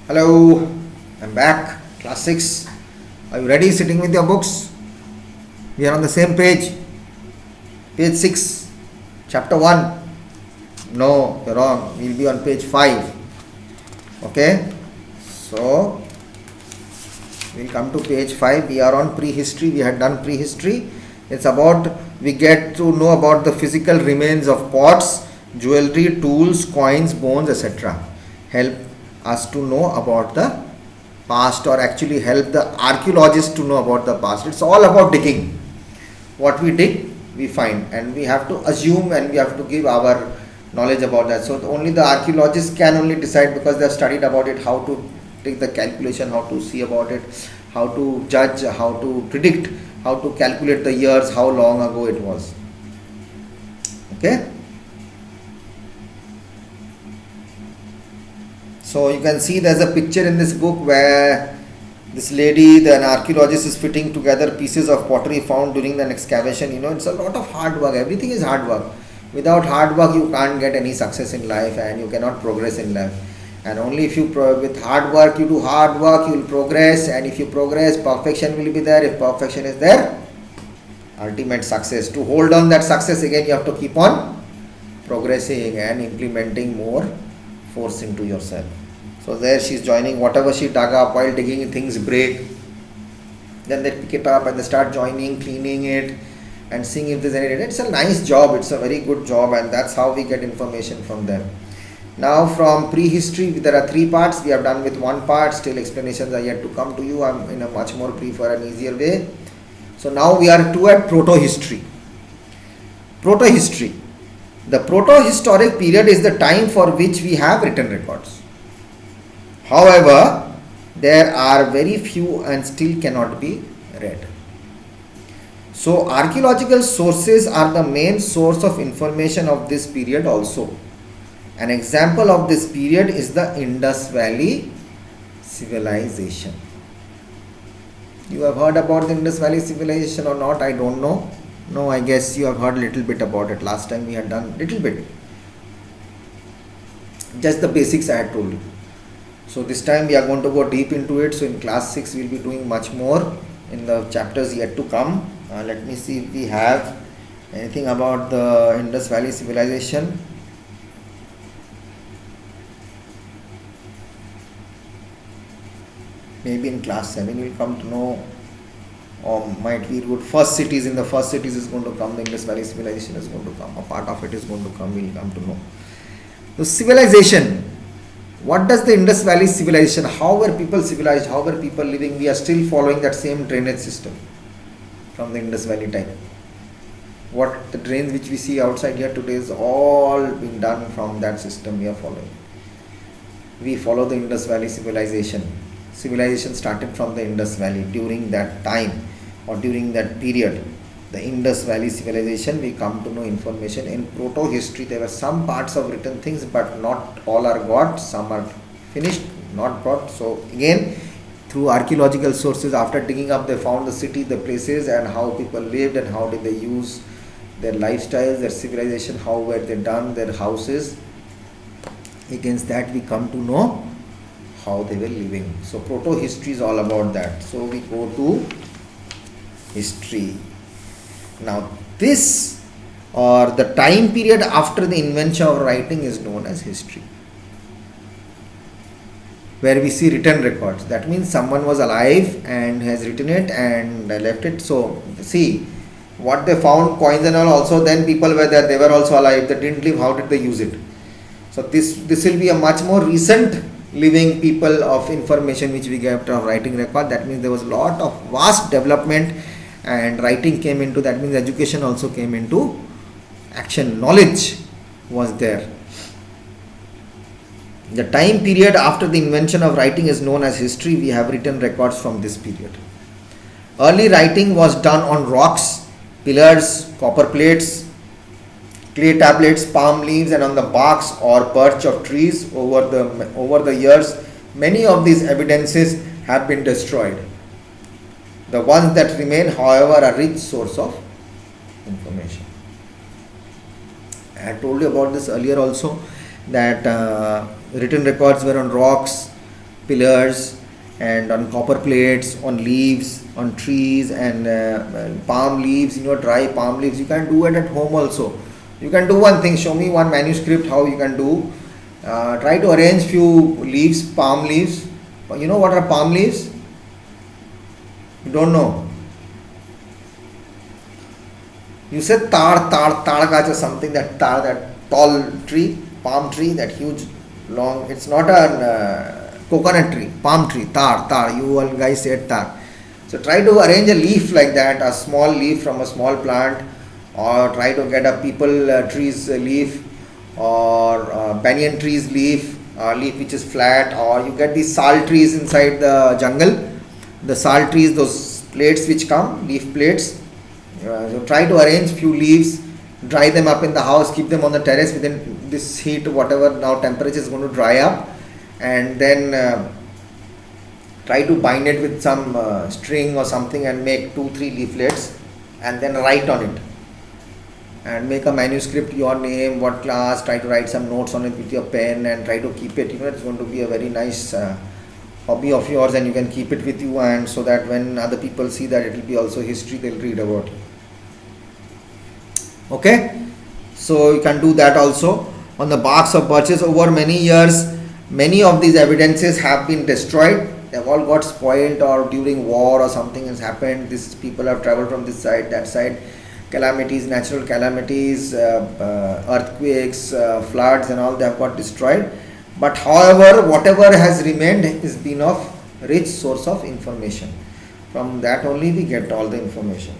Hello, I'm back. Class 6. Are you ready sitting with your books? We are on the same page. Page 6, chapter 1. No, you're wrong. We'll be on page 5. Okay? So, we'll come to page 5. We are on prehistory. We had done prehistory. It's about, we get to know about the physical remains of pots, jewelry, tools, coins, bones, etc. Help us to know about the past, or actually help the archaeologists to know about the past. It's all about digging. What we dig, we find, and we have to assume and we have to give our knowledge about that. So only the archaeologists can only decide, because they have studied about it, how to take the calculation, how to see about it, how to judge, how to predict, how to calculate the years, how long ago it was. Okay. So you can see there's a picture in this book where this lady, an archaeologist, is fitting together pieces of pottery found during an excavation. It's a lot of hard work. Everything is hard work. Without hard work, you can't get any success in life, and you cannot progress in life. And only if you, with hard work, you do hard work, you will progress. And if you progress, perfection will be there. If perfection is there, ultimate success. To hold on that success, again, you have to keep on progressing and implementing more force into yourself. So there she's joining whatever she dug up. While digging, things break. Then they pick it up and they start joining, cleaning it, and seeing if there's any. It's a nice job. It's a very good job, and that's how we get information from them. Now from prehistory, there are 3 parts. We have done with 1 part. Still explanations are yet to come to you. I'm in a much more briefer and easier way. So now we are at proto-history. Proto-history. The proto-historic period is the time for which we have written records. However, there are very few and still cannot be read. So archaeological sources are the main source of information of this period also. An example of this period is the Indus Valley civilization. You have heard about the Indus Valley civilization or not? I don't know. No, I guess you have heard a little bit about it. Last time we had done little bit. Just the basics I had told you. So this time we are going to go deep into it. So in class 6 we will be doing much more in the chapters yet to come. Let me see if we have anything about the Indus Valley civilization. Maybe in class 7 you will come to know, or might be good. First cities is going to come. The Indus Valley civilization is going to come. A part of it is going to come. We will come to know. The civilization. What does the Indus Valley civilization? How were people civilized? How were people living? We are still following that same drainage system from the Indus Valley time. What the drains which we see outside here today is all being done from that system we are following. We follow the Indus Valley civilization. Civilization started from the Indus Valley. During that time or during that period, the Indus Valley civilization, we come to know information. In proto-history, there were some parts of written things, but not all are got. Some are finished, not brought. So again, through archaeological sources, after digging up, they found the city, the places, and how people lived, and how did they use their lifestyles, their civilization, how were they done, their houses. Against that, we come to know how they were living. So proto-history is all about that. So we go to history. Now this, or the time period after the invention of writing, is known as history, where we see written records. That means someone was alive and has written it and left it. So see, what they found, coins and all, also then people were there, they were also alive, they didn't live, how did they use it? So this will be a much more recent living people of information which we get of writing record. That means there was a lot of vast development, and writing came into, that means education also came into action. Knowledge was there. The time period after the invention of writing is known as history. We have written records from this period. Early writing was done on rocks, pillars, copper plates, clay tablets, palm leaves, and on the barks or perch of trees. Over the years, many of these evidences have been destroyed. The ones that remain, however, are a rich source of information. I told you about this earlier also, that written records were on rocks, pillars and on copper plates, on leaves, on trees, and palm leaves, dry palm leaves. You can do it at home also. You can do one thing. Show me one manuscript how you can do. Try to arrange few leaves, palm leaves. You know what are palm leaves? You don't know. You said tar gach or something, that tall tree, palm tree, that huge long. It's not a coconut tree, palm tree, tar. You all guys said tar. So try to arrange a leaf like that, a small leaf from a small plant, or try to get a peepal tree's leaf, or banyan tree's leaf which is flat, or you get these sal trees inside the jungle. The sal trees, those plates which come, leaf plates. So try to arrange few leaves, dry them up in the house, keep them on the terrace within this heat, whatever now temperature is going to dry up, and then try to bind it with some string or something and make 2-3 leaflets and then write on it and make a manuscript, your name, what class, try to write some notes on it with your pen and try to keep it. It's going to be a very nice hobby of yours, and you can keep it with you, and so that when other people see that, it will be also history, they'll read about it. Okay, so you can do that also. On the barks of birches, over many years, many of these evidences have been destroyed. They've all got spoiled, or during war or something has happened. These people have traveled from this side, that side. Calamities, natural calamities, earthquakes, floods and all, they have got destroyed. But however, whatever has remained is been of rich source of information. From that only we get all the information.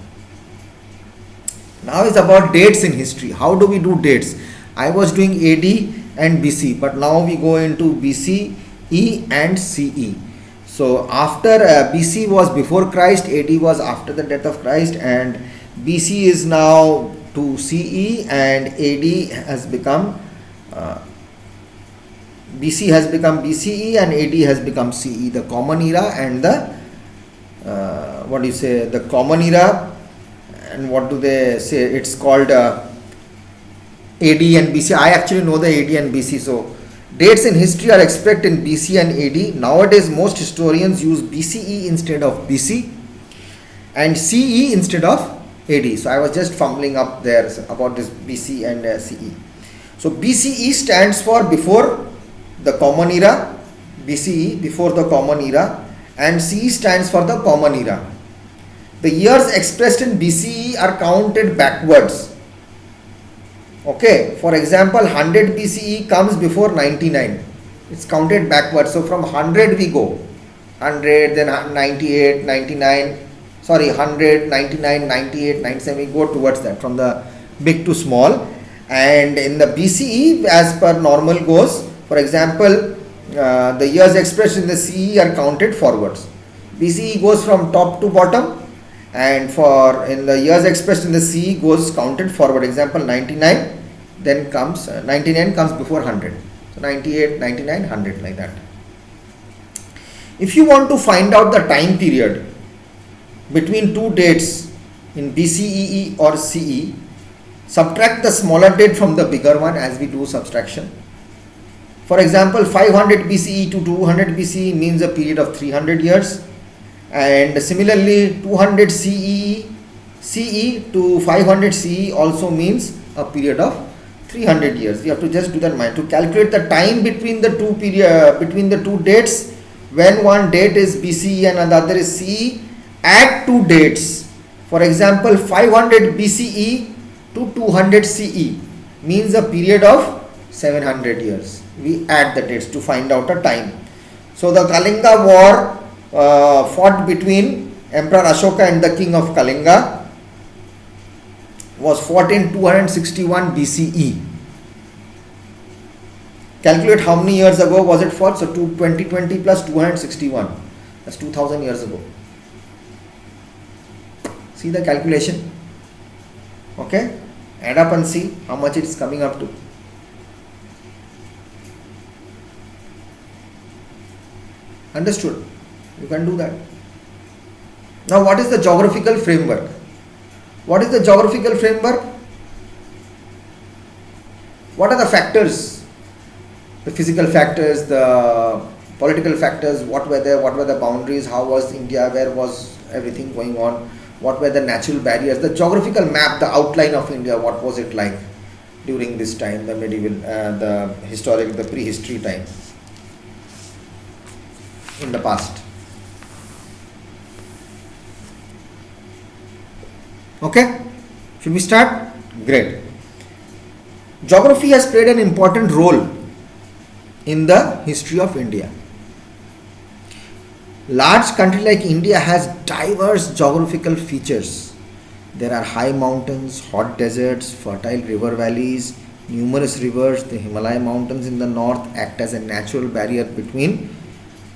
Now is about dates in history. How do we do dates? I was doing AD and BC, but now we go into BC, E and CE. So after BC was before Christ, AD was after the death of Christ, and BC is now to CE, and AD has become BC has become BCE, and AD has become CE, the common era and the the common era, and what do they say, it's called AD and BC. I actually know the AD and BC. So dates in history are expressed in BC and AD. Nowadays most historians use BCE instead of BC and CE instead of AD. So I was just fumbling up there about this BC and CE. So BCE stands for before the common era, BCE before the common era, and CE stands for the common era. The years expressed in BCE are counted backwards. Okay, for example, 100 BCE comes before 99. It's counted backwards. So from 100 we go 100, then 98, 99. Sorry, 100, 99, 98, 97. We go towards that from the big to small. And in the BCE, as per normal goes, for example, the years expressed in the CE are counted forwards. BCE goes from top to bottom, and for in the years expressed in the CE goes counted forward. Example, 99, then comes 99 comes before 100. So 98, 99, 100, like that. If you want to find out the time period between two dates in BCE or CE, subtract the smaller date from the bigger one as we do subtraction. For example, 500 BCE to 200 BCE means a period of 300 years, and similarly 200 CE to 500 CE also means a period of 300 years. You have to just do that mind to calculate the time between the two dates. When one date is BCE and another is CE, add two dates. For example, 500 BCE to 200 CE means a period of 700 years. We add the dates to find out a time. So the Kalinga war fought between Emperor Ashoka and the king of Kalinga was fought in 261 BCE. Calculate how many years ago was it fought. So 2020 plus 261, that's 2000 years ago. See the calculation. Okay, add up and see how much it's coming up to. Understood? You can do that. Now what is the geographical framework? What is the geographical framework? What are the factors? The physical factors, the Political factors, what were there, what were the boundaries, how was India, where was everything going on, what were the natural barriers, the geographical map, the outline of India, what was it like during this time, the medieval, the historic, the prehistory time in the past. Okay, should we start? Great. Geography has played an important role in the history of India. Large country like India has diverse geographical features. There are high mountains, hot deserts, fertile river valleys, numerous rivers. The Himalaya mountains in the north act as a natural barrier between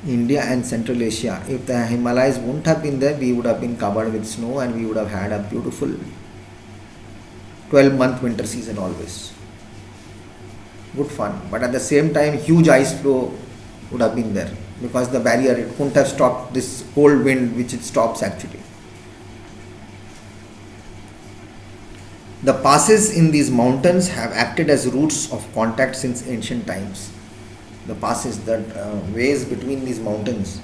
India and Central Asia. If the Himalayas wouldn't have been there, we would have been covered with snow and we would have had a beautiful 12-month winter season always. Good fun. But at the same time, huge ice flow would have been there because the barrier, it couldn't have stopped this cold wind which it stops actually. The passes in these mountains have acted as routes of contact since ancient times. The passes, the ways between these mountains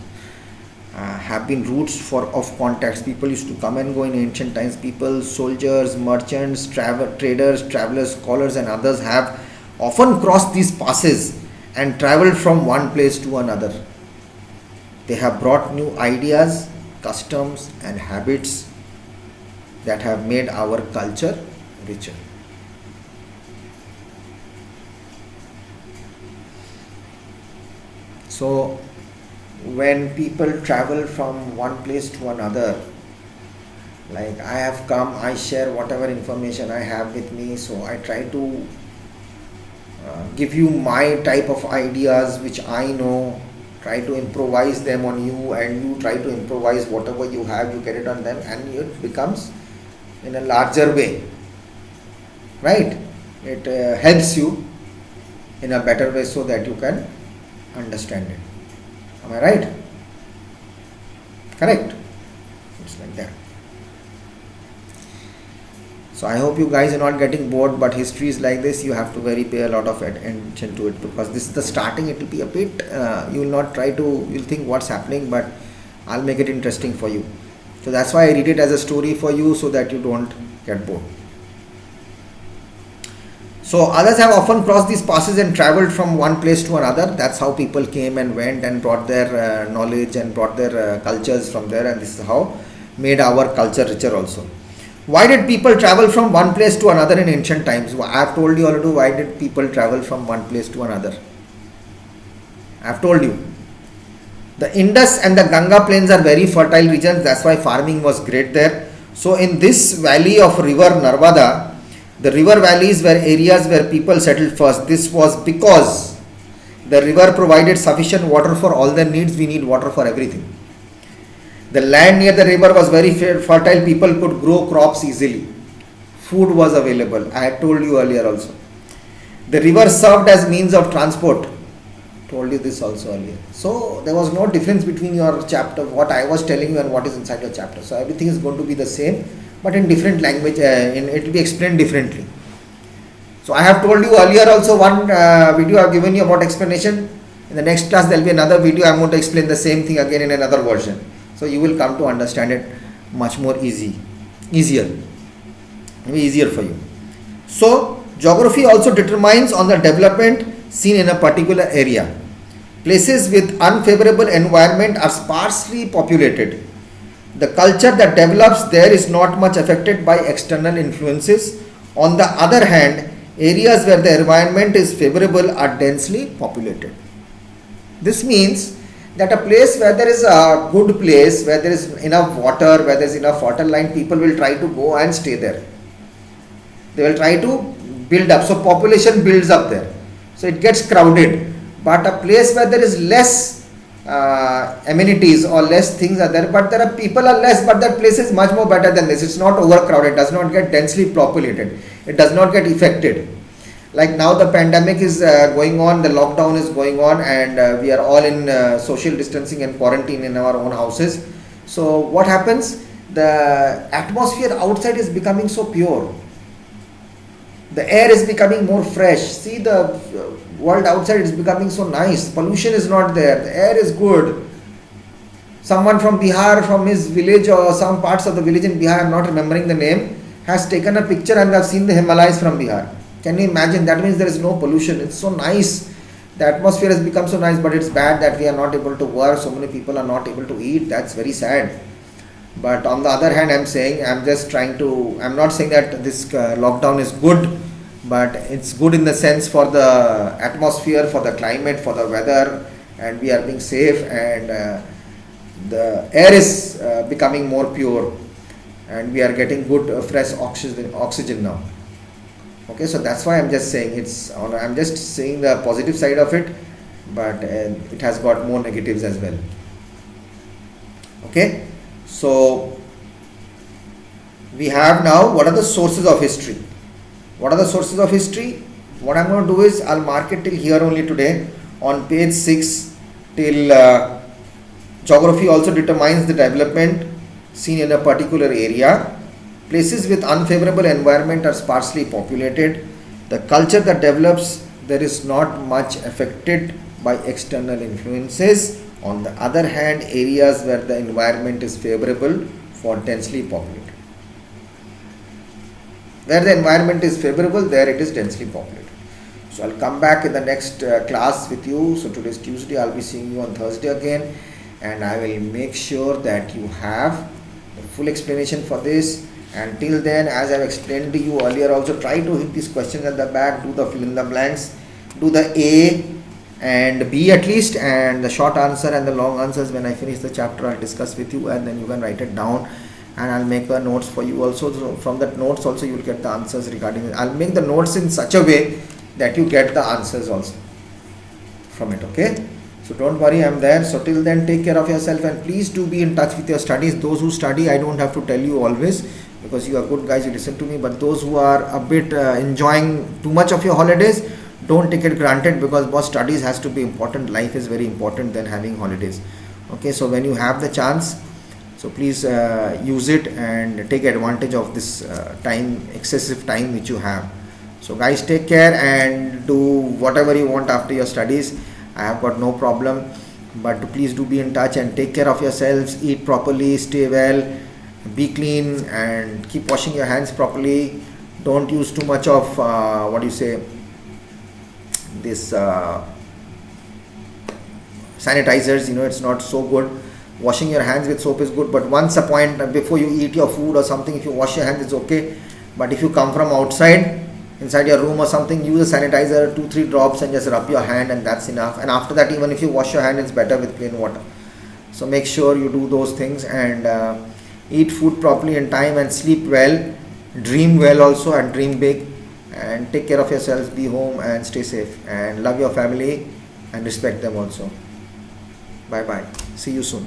have been routes of contacts. People used to come and go in ancient times. People, soldiers, merchants, traders, travelers, scholars and others have often crossed these passes and traveled from one place to another. They have brought new ideas, customs and habits that have made our culture richer. So when people travel from one place to another, like I have come, I share whatever information I have with me, so I try to give you my type of ideas which I know, try to improvise them on you, and you try to improvise whatever you have, you get it on them, and it becomes in a larger way, right? It helps you in a better way so that you can understand it. Am I right? Correct? It's like that. So I hope you guys are not getting bored, but history is like this. You have to pay a lot of attention to it because this is the starting. It will be a bit, you will not try to, you'll think what's happening, but I'll make it interesting for you. So that's why I read it as a story for you so that you don't get bored. So others have often crossed these passes and traveled from one place to another. That's how people came and went and brought their knowledge and brought their cultures from there, and this is how made our culture richer also. Why did people travel from one place to another in ancient times? I have told you already why did people travel from one place to another. I have told you. The Indus and the Ganga plains are very fertile regions. That's why farming was great there. So in this valley of river Narmada, the river valleys were areas where people settled first. This was because the river provided sufficient water for all their needs. We need water for everything. The land near the river was very fertile. People could grow crops easily. Food was available. I had told you earlier also. The river served as means of transport. Told you this also earlier. So there was no difference between your chapter, what I was telling you and what is inside your chapter. So everything is going to be the same, but in different language. It will be explained differently. So I have told you earlier also one video I have given you about explanation. In the next class there will be another video. I am going to explain the same thing again in another version. So you will come to understand it much more easier. It will be easier for you. So geography also determines on the development seen in a particular area. Places with unfavorable environment are sparsely populated. The culture that develops there is not much affected by external influences. On the other hand, areas where the environment is favorable are densely populated. This means that a place where there is a good place, where there is enough water, where there is enough fertile land, people will try to go and stay there. They will try to build up. So population builds up there. So it gets crowded. But a place where there is less amenities or less things are there, but there are people are less, but that place is much more better than this. It's not overcrowded, does not get densely populated. It does not get affected. Like now the pandemic is going on, the lockdown is going on, and we are all in social distancing and quarantine in our own houses. So what happens? The atmosphere outside is becoming so pure. The air is becoming more fresh. See, the world outside is becoming so nice. Pollution is not there. The air is good. Someone from Bihar, from his village or some parts of the village in Bihar, I'm not remembering the name, has taken a picture and I've seen the Himalayas from Bihar. Can you imagine? That means there is no pollution. It's so nice. The atmosphere has become so nice, but it's bad that we are not able to work. So many people are not able to eat. That's very sad. But on the other hand, I'm not saying that this lockdown is good, but it's good in the sense for the atmosphere, for the climate, for the weather, and we are being safe, and the air is becoming more pure, and we are getting good fresh oxygen now. Okay, so that's why I'm just saying I'm just saying the positive side of it, but it has got more negatives as well. Okay, so we have now, what are the sources of history? What are the sources of history? What I'm going to do is I'll mark it till here only today. On page 6 till geography also determines the development seen in a particular area. Places with unfavorable environment are sparsely populated. The culture that develops there is not much affected by external influences. On the other hand, areas where the environment is favorable for densely populated. Where the environment is favorable, there it is densely populated. So I'll come back in the next class with you. So today is Tuesday, I'll be seeing you on Thursday again, and I will make sure that you have the full explanation for this. And till then, as I've explained to you earlier also, try to hit these questions at the back, do the fill in the blanks, do the A and B at least, and the short answer and the long answers when I finish the chapter I'll discuss with you, and then you can write it down, and I'll make the notes for you also. So from that notes also you will get the answers regarding it. I'll make the notes in such a way that you get the answers also from it. Okay, so don't worry, I'm there. So till then, take care of yourself, and please do be in touch with your studies. Those who study, I don't have to tell you always, because you are good guys, you listen to me, but those who are a bit enjoying too much of your holidays, don't take it granted, because boss, studies has to be important. Life is very important than having holidays. Okay, so when you have the chance, so please use it and take advantage of this excessive time which you have. So guys, take care and do whatever you want after your studies. I have got no problem, but please do be in touch and take care of yourselves. Eat properly, stay well, be clean, and keep washing your hands properly. Don't use too much of this sanitizers. It's not so good. Washing your hands with soap is good, but once a point before you eat your food or something, if you wash your hands, it's okay. But if you come from outside, inside your room or something, use a sanitizer, 2-3 drops, and just rub your hand, and that's enough. And after that, even if you wash your hand, it's better with plain water. So make sure you do those things, and eat food properly in time, and sleep well, dream well also, and dream big, and take care of yourselves. Be home and stay safe, and love your family and respect them also. Bye bye, see you soon.